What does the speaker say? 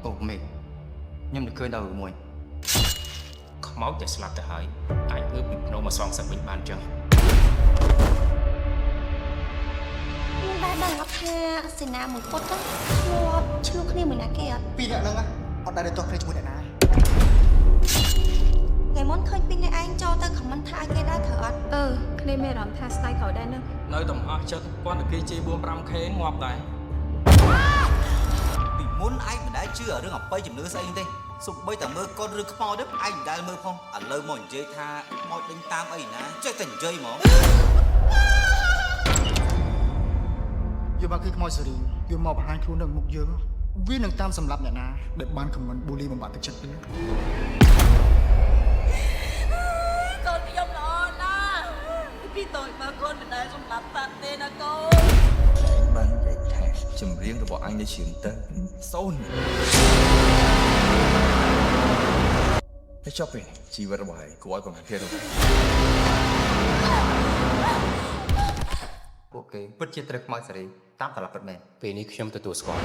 អូមេខ្ញុំនឹកឃើញដល់មួយខ្មោចតែស្លាប់ទៅហើយអាចងើបពីភ្នំមកសងសឹកវិញបានចឹងមានដែរដឹងអត់ថាសេនាមួយពុតទៅធ្លាប់ឈ្លោះគ្នាមួយណាគេអត់ពីរអ្នកហ្នឹងអត់ដែលទាស់គ្នាជាមួយអ្នកណាថ្ងៃមុនឃើញពីអ្នកឯងចូលទៅខមមិនថាឲ្យគេដែរត្រូវអត់គ្នាមានអារម្មណ៍ថាស្ដាយក្រោយដែរនឹងនៅតំអស់ចិត្តគាត់ទៅគេជេរ 45K ងាប់ដែរពីមុនឯងមិនដែលជឿរឿងអបិយជំនឿស្អីទេសូម្បីតែមើលកូនឬខ្មោចទៅឯងមិនដែលមើលផងឥឡូវមកនិយាយថាខ្មោចដេញតាមអីណាចេះតែនិយាយហ្មងយកមកគឺខ្មោចសេរីយកមកបង្ហាញខ្លួននៅមុខយើងវានឹងតាមសម្រាប់អ្នកណាដែលបានខមមិនប៊ូលីបំបត្តិទឹកចិត្តវាកូនខ្ញុំល្អណាស់ពីតូចមកកូនមិនដែលសម្រាប់តាទេណាកូនបាននិយាយថាចម្រៀងរបស់អញនៅជ្រៀងទៅសូនតែចប់ពេលជីវិតរបស់ឯងគួរឲ្យប្រមាថភាពរបស់ពួកគេពិតជាត្រូវខ្មោចសេរីតាមតឡាពិតមែនពេលនេះខ្ញុំទទួលស្គាល់